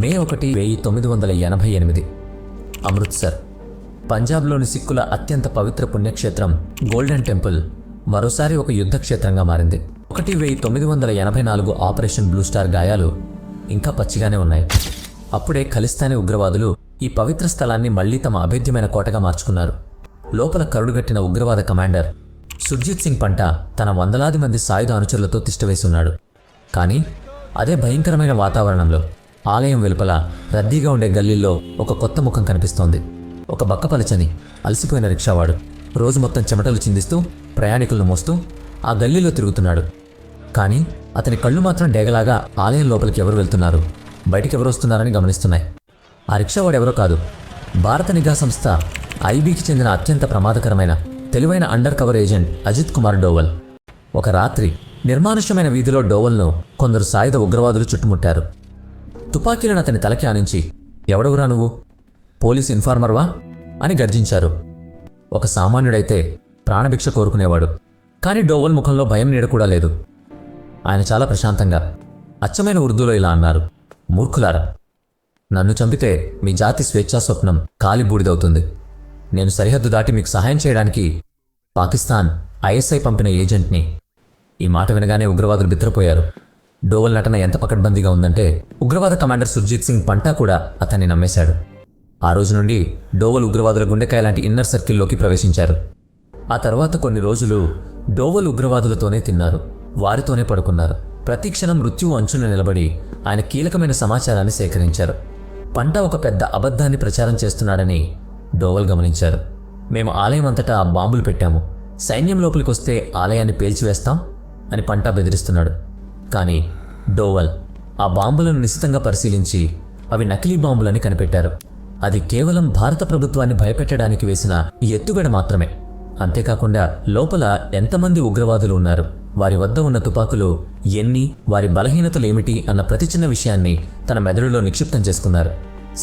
మే 1, 1988 అమృత్సర్, పంజాబ్లోని సిక్కుల అత్యంత పవిత్ర పుణ్యక్షేత్రం గోల్డెన్ టెంపుల్ మరోసారి ఒక యుద్ధ క్షేత్రంగా మారింది. 1984 ఆపరేషన్ బ్లూ స్టార్ గాయాలు ఇంకా పచ్చిగానే ఉన్నాయి. అప్పుడే ఖలిస్తానీ ఉగ్రవాదులు ఈ పవిత్ర స్థలాన్ని మళ్లీ తమ అభేద్యమైన కోటగా మార్చుకున్నారు. లోపల కరుడుగట్టిన ఉగ్రవాద కమాండర్ సుర్జిత్ సింగ్ పంటా తన వందలాది మంది సాయుధ అనుచరులతో తిష్టవేసున్నాడు. కానీ అదే భయంకరమైన వాతావరణంలో ఆలయం వెలుపల రద్దీగా ఉండే గల్లీల్లో ఒక కొత్త ముఖం కనిపిస్తోంది. ఒక బక్కపలచని అలసిపోయిన రిక్షావాడు రోజు మొత్తం చెమటలు చిందిస్తూ ప్రయాణికులను మోస్తూ ఆ గల్లీలో తిరుగుతున్నాడు. కానీ అతని కళ్ళు మాత్రం డేగలాగా ఆలయం లోపలికి ఎవరు వెళ్తున్నారు, బయటికి ఎవరు వస్తున్నారని గమనిస్తున్నాయి. ఆ రిక్షావాడు ఎవరో కాదు, భారత నిఘా సంస్థ ఐబీకి చెందిన అత్యంత ప్రమాదకరమైన తెలివైన undercover agent Ajit Kumar Doval. ఒక రాత్రి నిర్మానుష్యమైన వీధిలో డోవల్ను కొందరు సాయుధ ఉగ్రవాదులు చుట్టుముట్టారు. తుపాకీలను అతని తలకి ఆనించి, ఎవడవురా నువ్వు, పోలీస్ ఇన్ఫార్మర్వా అని గర్జించారు. ఒక సామాన్యుడైతే ప్రాణభిక్ష కోరుకునేవాడు. కానీ డోవల్ ముఖంలో భయం నీడ కూడా లేదు. ఆయన చాలా ప్రశాంతంగా అచ్చమైన ఉర్దూలో ఇలా అన్నారు, మూర్ఖులారా, నన్ను చంపితే మీ జాతి స్వేచ్ఛా స్వప్నం కాలి బూడిదవుతుంది. నేను సరిహద్దు దాటి మీకు సహాయం చేయడానికి పాకిస్తాన్ ఐఎస్ఐ పంపిన ఏజెంట్ని. ఈ మాట వినగానే ఉగ్రవాదులు బిత్తరపోయారు. డోవల్ నటన ఎంత పకడ్బందీగా ఉందంటే ఉగ్రవాద కమాండర్ సుర్జిత్ సింగ్ పంటా కూడా అతన్ని నమ్మేశాడు. ఆ రోజు నుండి డోవల్ ఉగ్రవాదుల గుండెకాయ లాంటి ఇన్నర్ సర్కిల్లోకి ప్రవేశించారు. ఆ తర్వాత కొన్ని రోజులు డోవల్ ఉగ్రవాదులతోనే తిన్నారు, వారితోనే పడుకున్నారు. ప్రతి క్షణం మృత్యువు అంచున నిలబడి ఆయన కీలకమైన సమాచారాన్ని సేకరించారు. పంటా ఒక పెద్ద అబద్ధాన్ని ప్రచారం చేస్తున్నాడని డోవల్ గమనించారు. మేము ఆలయం అంతటా బాంబులు పెట్టాము, సైన్యం లోపలికి వస్తే ఆలయాన్ని పేల్చివేస్తాం అని పంటా బెదిరిస్తున్నాడు. కానీ డోవల్ ఆ బాంబులను నిశితంగా పరిశీలించి అవి నకిలీ బాంబులని కనిపెట్టారు. అది కేవలం భారత ప్రభుత్వాన్ని భయపెట్టడానికి వేసిన ఎత్తుగడ మాత్రమే. అంతేకాకుండా లోపల ఎంతమంది ఉగ్రవాదులు ఉన్నారు, వారి వద్ద ఉన్న తుపాకులు ఎన్ని, వారి బలహీనతలు ఏమిటి అన్న ప్రతి చిన్న విషయాన్ని తన మెదడులో నిక్షిప్తం చేసుకున్నారు.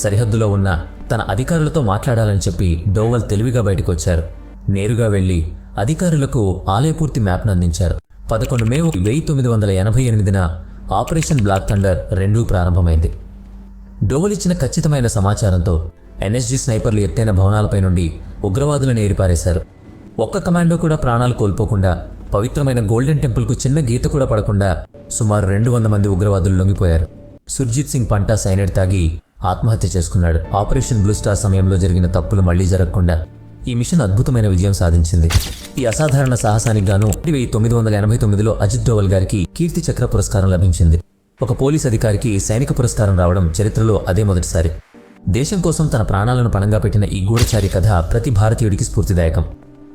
సరిహద్దులో ఉన్న తన అధికారులతో మాట్లాడాలని చెప్పి డోవల్ తెలివిగా బయటకు వచ్చారు. నేరుగా వెళ్లి అధికారులకు ఆలయపూర్తి మ్యాప్ను అందించారు. 11 మే 1988న ఆపరేషన్ బ్లాక్ థండర్ 2 ప్రారంభమైంది. డోవల్ ఇచ్చిన ఖచ్చితమైన సమాచారంతో ఎన్ఎస్జీ స్నైపర్లు ఎత్తైన భవనాలపై నుండి ఉగ్రవాదులను ఏరిపారేశారు. ఒక్క కమాండో కూడా ప్రాణాలు కోల్పోకుండా, పవిత్రమైన గోల్డెన్ టెంపుల్కు చిన్న గీత కూడా పడకుండా సుమారు 200 మంది ఉగ్రవాదులు లొంగిపోయారు. సుర్జిత్ సింగ్ పంటా సైనైడ్ తాగి ఆత్మహత్య చేసుకున్నాడు. ఆపరేషన్ బ్లూ స్టార్ సమయంలో జరిగిన తప్పులు మళ్లీ జరగకుండా ఈ మిషన్ అద్భుతమైన విజయం సాధించింది. ఈ అసాధారణ సాహసానికి గాను 1989లో అజిత్ డోవల్ గారికి కీర్తి చక్ర పురస్కారం లభించింది. ఒక పోలీస్ అధికారికి సైనిక పురస్కారం రావడం చరిత్రలో అదే మొదటిసారి. దేశం కోసం తన ప్రాణాలను పణంగా పెట్టిన ఈ గూఢచారి కథ ప్రతి భారతీయుడికి స్ఫూర్తిదాయకం.